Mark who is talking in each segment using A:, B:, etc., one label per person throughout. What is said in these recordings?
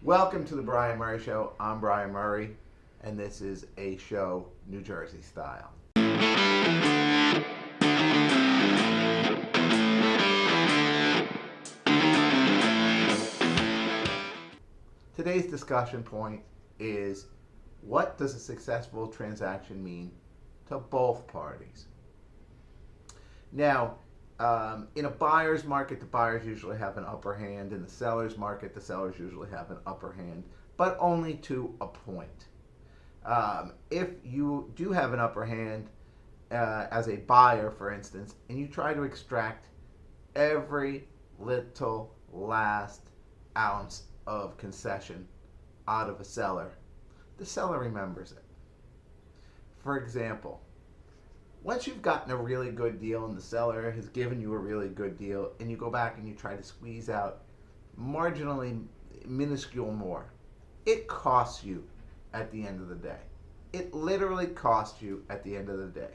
A: Welcome to the Brian Murray Show. I'm Brian Murray, and this is a show New Jersey style. Today's discussion point is, what does a successful transaction mean to both parties? Now, in a buyer's market, the buyers usually have an upper hand. In the seller's market, the sellers usually have an upper hand, but only to a point. If you do have an upper hand as a buyer, for instance, and you try to extract every little last ounce of concession out of a seller, the seller remembers it. For example, once you've gotten a really good deal and the seller has given you a really good deal, and you go back and you try to squeeze out marginally minuscule more, it costs you at the end of the day. It literally costs you at the end of the day.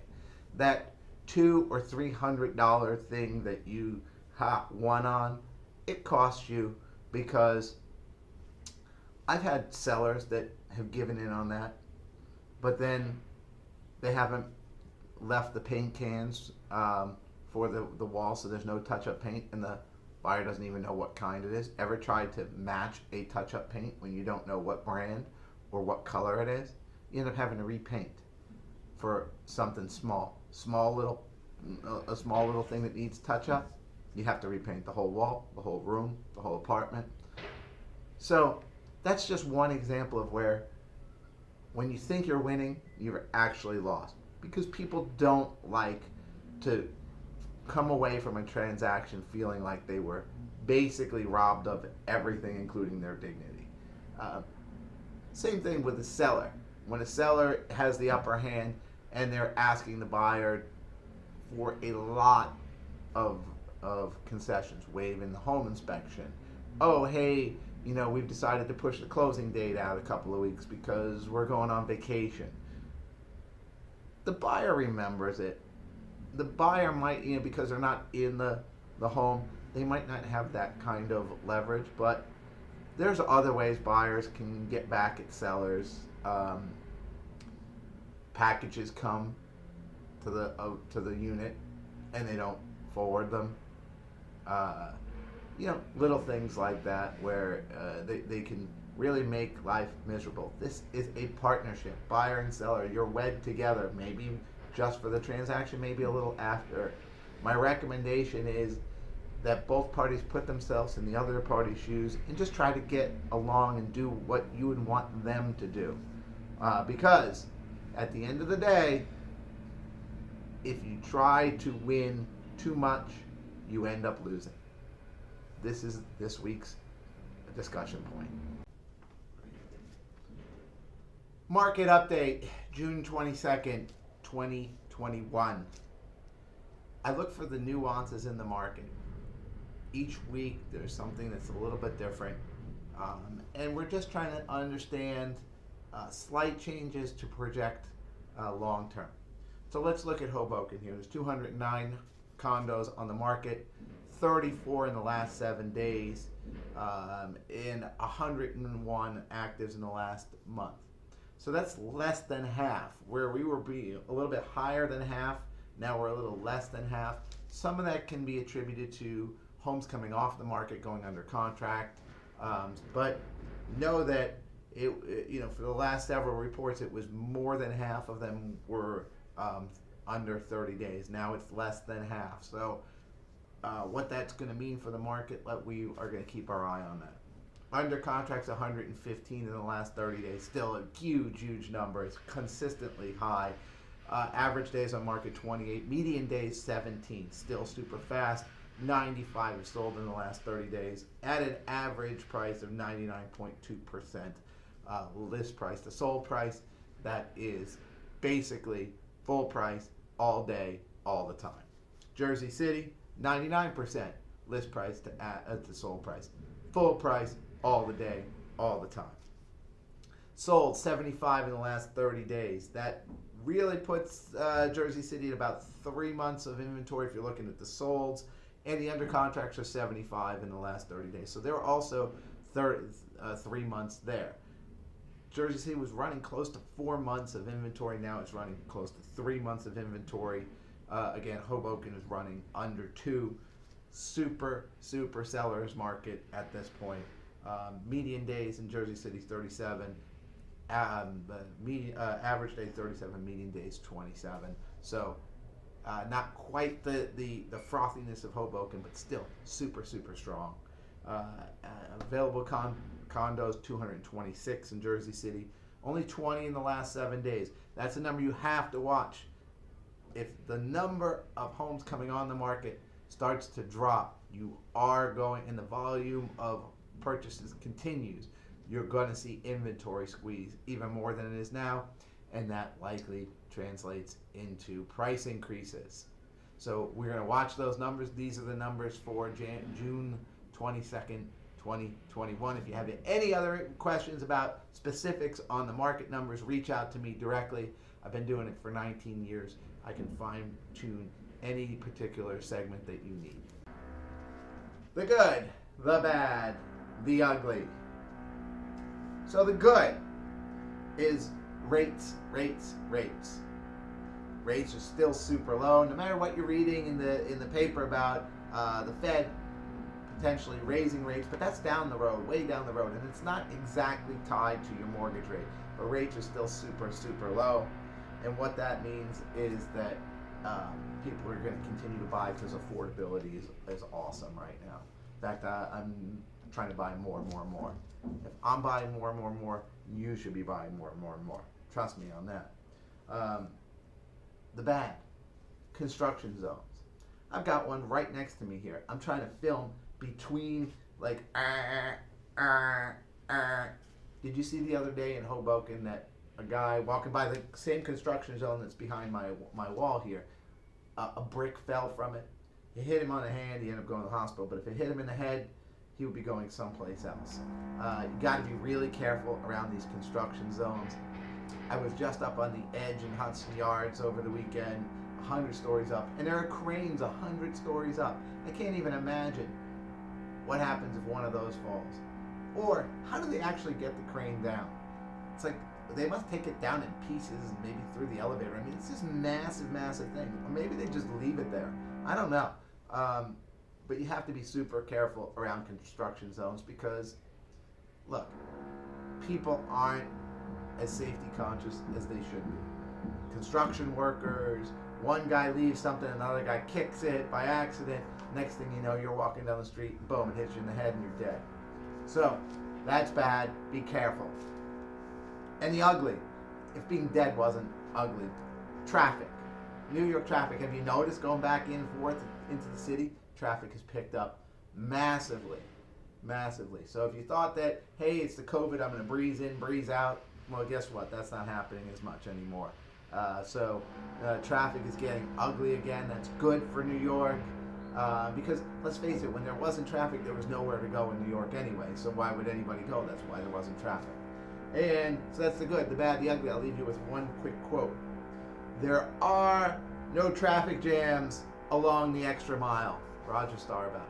A: That $200 or $300 thing that you won on, it costs you, because I've had sellers that have given in on that, but then they haven't left the paint cans for the wall, so there's no touch-up paint, and the buyer doesn't even know what kind it is. Ever tried to match a touch-up paint when you don't know what brand or what color it is? You end up having to repaint for something small little thing that needs touch-up. You have to repaint the whole wall, the whole room, the whole apartment. So that's just one example of where, when you think you're winning, you're actually lost. Because people don't like to come away from a transaction feeling like they were basically robbed of everything, including their dignity. Same thing with the seller. When a seller has the upper hand and they're asking the buyer for a lot of concessions, waiving the home inspection. Oh, hey, we've decided to push the closing date out a couple of weeks because we're going on vacation. The buyer remembers it. The buyer might, because they're not in the home, they might not have that kind of leverage, but there's other ways buyers can get back at sellers. Packages come to the unit and they don't forward them. Little things like that where they can really make life miserable. This is a partnership, buyer and seller. You're wed together, maybe just for the transaction, maybe a little after. My recommendation is that both parties put themselves in the other party's shoes and just try to get along and do what you would want them to do. Because at the end of the day, if you try to win too much, you end up losing. This is this week's discussion point. Market update, June 22nd, 2021. I look for the nuances in the market. Each week there's something that's a little bit different. And we're just trying to understand slight changes to project long term. So let's look at Hoboken here. There's 209 condos on the market, 34 in the last 7 days, and 101 actives in the last month. So that's less than half. Where we were being a little bit higher than half, now we're a little less than half. Some of that can be attributed to homes coming off the market, going under contract. But know that for the last several reports, it was more than half of them were under 30 days. Now it's less than half. So what that's going to mean for the market, we are going to keep our eye on that. Under contracts, 115 in the last 30 days. Still a huge number. It's consistently high. Average days on market, 28. Median days, 17. Still super fast. 95 have sold in the last 30 days at an average price of 99.2% list price to sold price. That is basically full price all day, all the time. Jersey City, 99% list price to sold price. Full price all the day, all the time. Sold 75 in the last 30 days. That really puts Jersey City at about 3 months of inventory if you're looking at the solds. And the under contracts are 75 in the last 30 days. So they're also 3 months there. Jersey City was running close to 4 months of inventory. Now it's running close to 3 months of inventory. Again, Hoboken is running under 2. Super seller's market at this point. Median days in Jersey City 37. Average day 37, median days 27. So not quite the frothiness of Hoboken, but still super strong. Available condos 226 in Jersey City, only 20 in the last 7 days. That's a number you have to watch. If the number of homes coming on the market starts to drop, you are going, and the volume of purchases continues, you're going to see inventory squeeze even more than it is now, and that likely translates into price increases. So we're going to watch those numbers. These are the numbers for June 22nd, 2021. If you have any other questions about specifics on the market numbers, reach out to me directly. I've been doing it for 19 years. I can fine tune any particular segment that you need. The good, the bad, the ugly. So the good is rates. Rates are still super low, no matter what you're reading in the paper about the Fed potentially raising rates, but that's down the road, way down the road, and it's not exactly tied to your mortgage rate. But rates are still super low, and what that means is that people are going to continue to buy because affordability is awesome right now. In fact, I'm trying to buy more and more. If I'm buying more and more, you should be buying more and more. Trust me on that. The bad, construction zones. I've got one right next to me here. I'm trying to film between like. Did you see the other day in Hoboken that a guy walking by the same construction zone that's behind my wall here, a brick fell from it. It hit him on the hand. He ended up going to the hospital. But if it hit him in the head, he would be going someplace else. You got to be really careful around these construction zones. I was just up on the edge in Hudson Yards over the weekend, 100 stories up, and there are cranes 100 stories up. I can't even imagine what happens if one of those falls. Or how do they actually get the crane down? It's like they must take it down in pieces, maybe through the elevator. I mean, it's this massive thing. Or maybe they just leave it there. I don't know. But you have to be super careful around construction zones because, look, people aren't as safety conscious as they should be. Construction workers, one guy leaves something, another guy kicks it by accident. Next thing you know, you're walking down the street, boom, it hits you in the head and you're dead. So, that's bad. Be careful. And the ugly, if being dead wasn't ugly, traffic. New York traffic. Have you noticed going back and forth into the city? Traffic has picked up massively. So if you thought that, hey, it's the COVID, I'm going to breeze in, breeze out, well, guess what? That's not happening as much anymore. So traffic is getting ugly again. That's good for New York. Because let's face it, when there wasn't traffic, there was nowhere to go in New York anyway. So why would anybody go? That's why there wasn't traffic. And so that's the good, the bad, the ugly. I'll leave you with one quick quote. There are no traffic jams along the extra mile. Roger Staubach,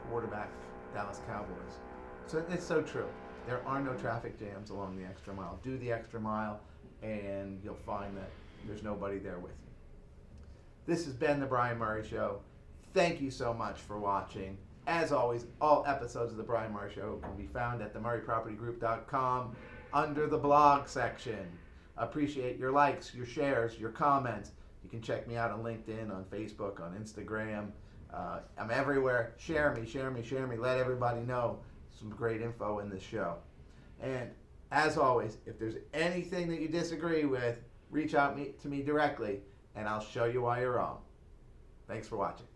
A: quarterback, Dallas Cowboys. So it's so true. There are no traffic jams along the extra mile. Do the extra mile, and you'll find that there's nobody there with you. This has been The Brian Murray Show. Thank you so much for watching. As always, all episodes of The Brian Murray Show can be found at themurraypropertygroup.com under the blog section. Appreciate your likes, your shares, your comments. You can check me out on LinkedIn, on Facebook, on Instagram. I'm everywhere. Share me. Let everybody know some great info in this show. And as always, if there's anything that you disagree with, reach out to me directly, and I'll show you why you're wrong. Thanks for watching.